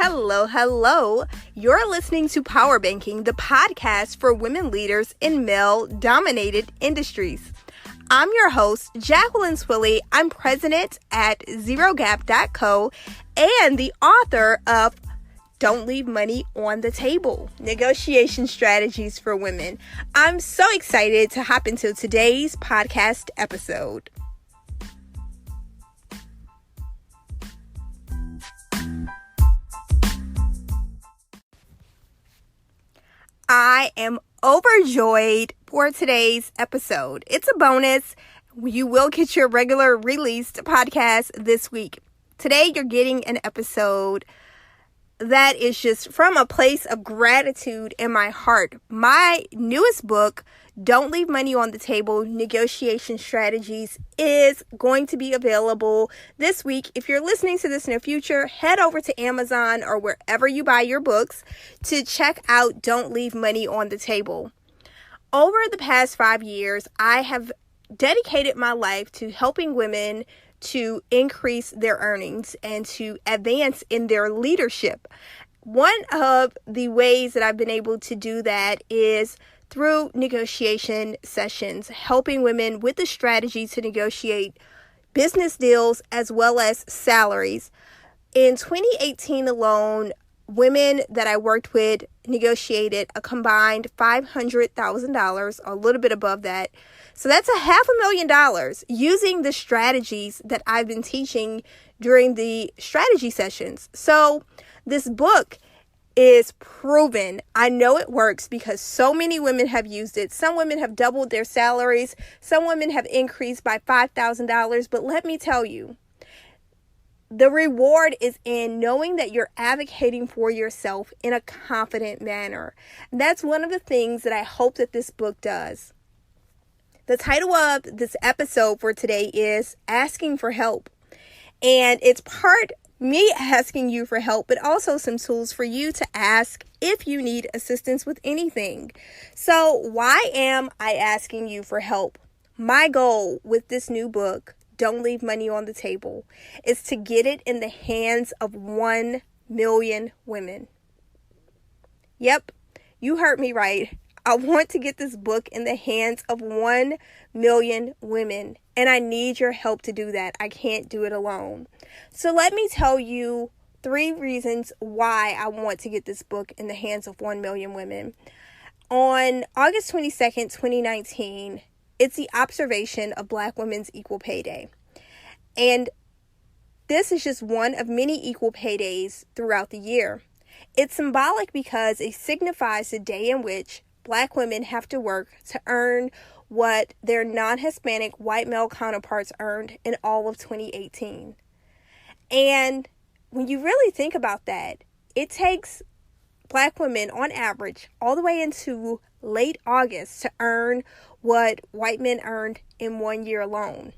Hello, hello. You're listening to PowerBanking, the podcast for women leaders in male-dominated industries. I'm your host, Jacqueline Twillie. I'm president at ZeroGap.co and the author of Don't Leave Money on the Table, Negotiation Strategies for Women. I'm so excited to hop into today's podcast episode. I am overjoyed for today's episode. It's a bonus. You will get your regular released podcast this week. Today, you're getting an episode that is just from a place of gratitude in my heart. My newest book, Don't Leave Money on the Table, Negotiation Strategies, is going to be available this week. If you're listening to this in the future, head over to Amazon or wherever you buy your books to check out Don't Leave Money on the Table. Over the past 5 years, I have dedicated my life to helping women to increase their earnings and to advance in their leadership. One of the ways that I've been able to do that is through negotiation sessions, helping women with the strategy to negotiate business deals as well as salaries. In 2018 alone, women that I worked with negotiated a combined $500,000, a little bit above that. So that's $500,000 using the strategies that I've been teaching during the strategy sessions. So this book is proven. I know it works because so many women have used it. Some women have doubled their salaries. Some women have increased by $5,000. But let me tell you, the reward is in knowing that you're advocating for yourself in a confident manner. That's one of the things that I hope that this book does. The title of this episode for today is Asking for Help. And it's part me asking you for help, but also some tools for you to ask if you need assistance with anything. So why am I asking you for help? My goal with this new book, Don't Leave Money on the Table, is to get it in the hands of 1 million women. Yep, you heard me right. I want to get this book in the hands of 1 million women, and I need your help to do that. I can't do it alone. So let me tell you 3 reasons why I want to get this book in the hands of 1 million women. On August 22nd, 2019, it's the observation of Black Women's Equal Pay Day. And this is just one of many equal pay days throughout the year. It's symbolic because it signifies the day in which Black women have to work to earn what their non-Hispanic white male counterparts earned in all of 2018. And when you really think about that, it takes Black women on average all the way into late August to earn what white men earned in 1 year alone.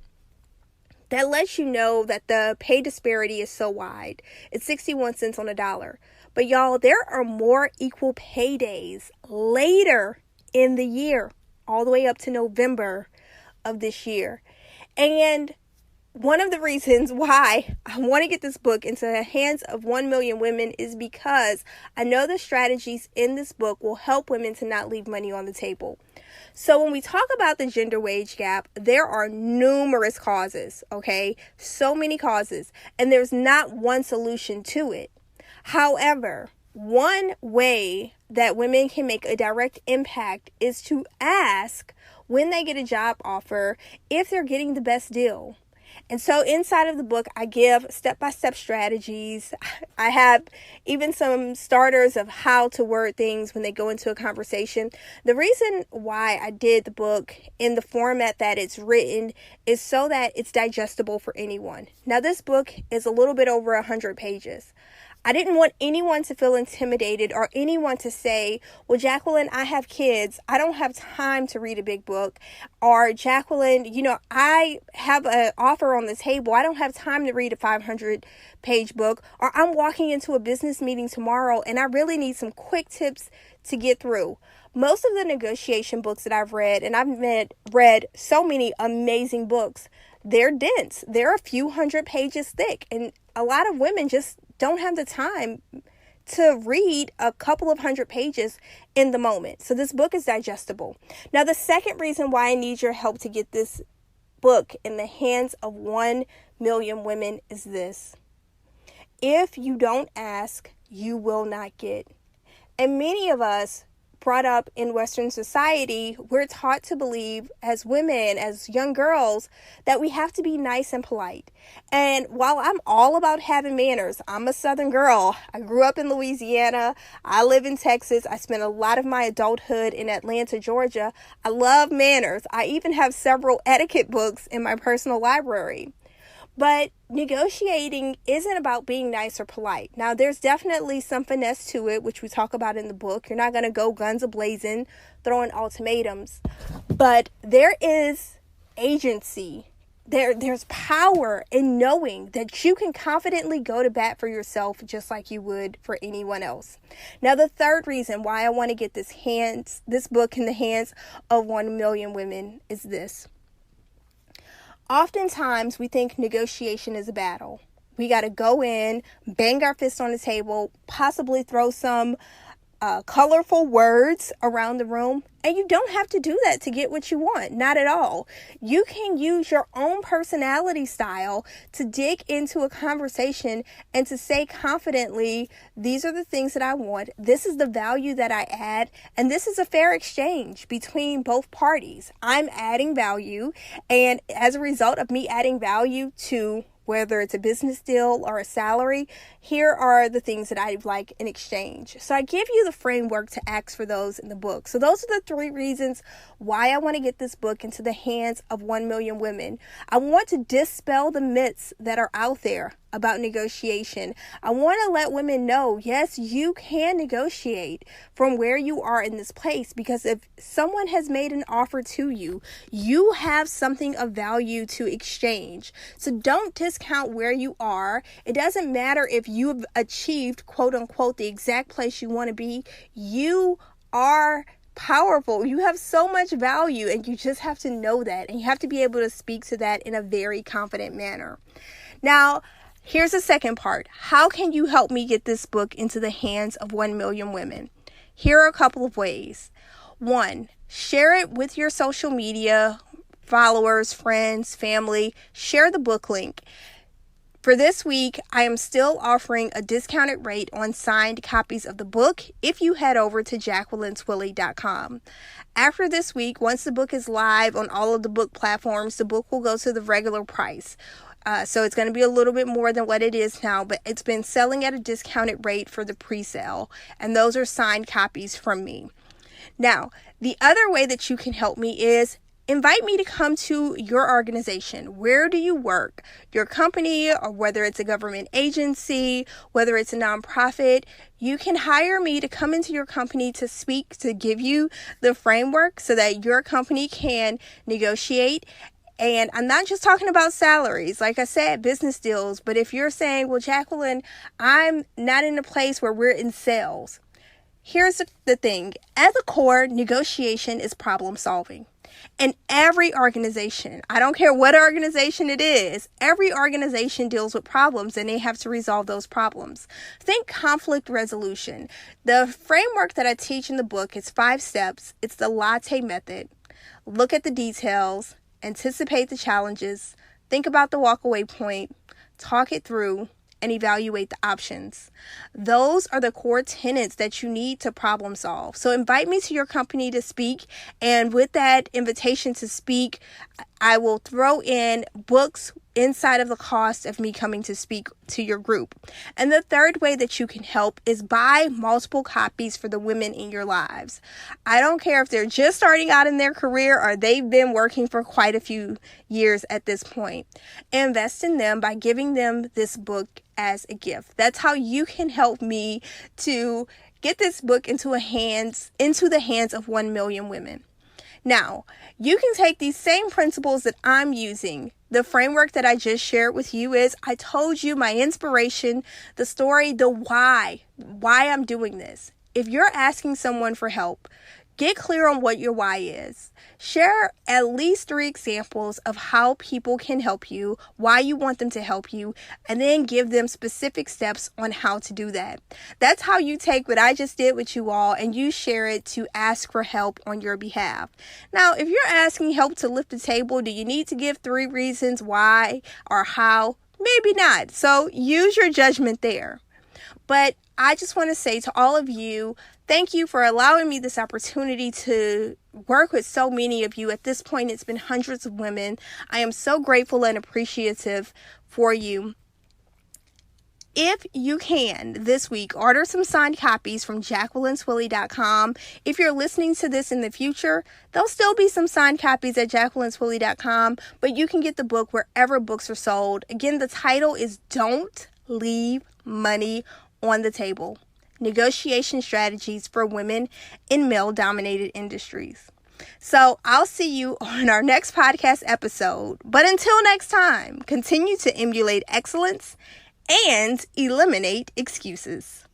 That lets you know that the pay disparity is so wide. It's 61 cents on a dollar. But y'all, there are more equal pay days later in the year, all the way up to November of this year. And one of the reasons why I want to get this book into the hands of 1 million women is because I know the strategies in this book will help women to not leave money on the table. So when we talk about the gender wage gap, there are numerous causes, okay? So many causes, and there's not one solution to it. However, one way that women can make a direct impact is to ask when they get a job offer if they're getting the best deal. And so inside of the book, I give step-by-step strategies. I have even some starters of how to word things when they go into a conversation. The reason why I did the book in the format that it's written is so that it's digestible for anyone. Now, this book is a little bit over 100 pages. I didn't want anyone to feel intimidated or anyone to say, well, Jacqueline, I have kids. I don't have time to read a big book. Or Jacqueline, I have an offer on the table. I don't have time to read a 500-page book. Or I'm walking into a business meeting tomorrow and I really need some quick tips to get through. Most of the negotiation books that I've read, and I've read so many amazing books, they're dense. They're a few hundred pages thick. And a lot of women just don't have the time to read a couple of hundred pages in the moment. So this book is digestible. Now, the second reason why I need your help to get this book in the hands of 1 million women is this. If you don't ask, you will not get. And many of us brought up in Western society, we're taught to believe as women, as young girls, that we have to be nice and polite. And while I'm all about having manners, I'm a Southern girl. I grew up in Louisiana. I live in Texas. I spent a lot of my adulthood in Atlanta, Georgia. I love manners. I even have several etiquette books in my personal library. But negotiating isn't about being nice or polite. Now, there's definitely some finesse to it, which we talk about in the book. You're not going to go guns a-blazing, throwing ultimatums. But there is agency. There's power in knowing that you can confidently go to bat for yourself just like you would for anyone else. Now, the third reason why I want to get this book in the hands of 1 million women is this. Oftentimes, we think negotiation is a battle. We got to go in, bang our fist on the table, possibly throw some colorful words around the room. And you don't have to do that to get what you want. Not at all. You can use your own personality style to dig into a conversation and to say confidently, these are the things that I want. This is the value that I add. And this is a fair exchange between both parties. I'm adding value. And as a result of me adding value to whether it's a business deal or a salary, here are the things that I'd like in exchange. So I give you the framework to ask for those in the book. So those are the 3 reasons why I want to get this book into the hands of 1 million women. I want to dispel the myths that are out there about negotiation. I want to let women know, yes, you can negotiate from where you are in this place, because if someone has made an offer to you, you have something of value to exchange. So don't discount where you are. It doesn't matter if you've achieved, quote unquote, the exact place you want to be. You are powerful. You have so much value, and you just have to know that, and you have to be able to speak to that in a very confident manner. Now, here's the second part. How can you help me get this book into the hands of 1 million women? Here are a couple of ways. 1, share it with your social media followers, friends, family. Share the book link. For this week, I am still offering a discounted rate on signed copies of the book if you head over to JacquelineTwillie.com. After this week, once the book is live on all of the book platforms, the book will go to the regular price. So it's going to be a little bit more than what it is now, but it's been selling at a discounted rate for the pre-sale, and those are signed copies from me. Now, the other way that you can help me is invite me to come to your organization. Where do you work? Your company, or whether it's a government agency, whether it's a nonprofit, you can hire me to come into your company to speak, to give you the framework so that your company can negotiate. And I'm not just talking about salaries, like I said, business deals. But if you're saying, well, Jacqueline, I'm not in a place where we're in sales. Here's the thing. At the core, negotiation is problem solving. And every organization, I don't care what organization it is, every organization deals with problems, and they have to resolve those problems. Think conflict resolution. The framework that I teach in the book is 5 steps. It's the LATTE Method. Look at the details, anticipate the challenges, think about the walkaway point, talk it through, and evaluate the options. Those are the core tenets that you need to problem solve. So invite me to your company to speak. And with that invitation to speak, I will throw in books inside of the cost of me coming to speak to your group. And the third way that you can help is buy multiple copies for the women in your lives. I don't care if they're just starting out in their career or they've been working for quite a few years at this point. Invest in them by giving them this book as a gift. That's how you can help me to get this book into the hands of 1 million women. Now, you can take these same principles that I'm using. The framework that I just shared with you is, I told you my inspiration, the story, the why I'm doing this. If you're asking someone for help, Get clear on what your why is. Share at least 3 examples of how people can help you, why you want them to help you, and then give them specific steps on how to do that. That's how you take what I just did with you all and you share it to ask for help on your behalf. Now, if you're asking help to lift the table, do you need to give 3 reasons why or how? Maybe not. So use your judgment there. But I just want to say to all of you, thank you for allowing me this opportunity to work with so many of you. At this point, it's been hundreds of women. I am so grateful and appreciative for you. If you can, this week, order some signed copies from JacquelineTwillie.com. If you're listening to this in the future, there'll still be some signed copies at JacquelineTwillie.com, but you can get the book wherever books are sold. Again, the title is Don't Leave Money on the Table: Negotiation Strategies for Women in Male-Dominated Industries. So I'll see you on our next podcast episode. But until next time, continue to emulate excellence and eliminate excuses.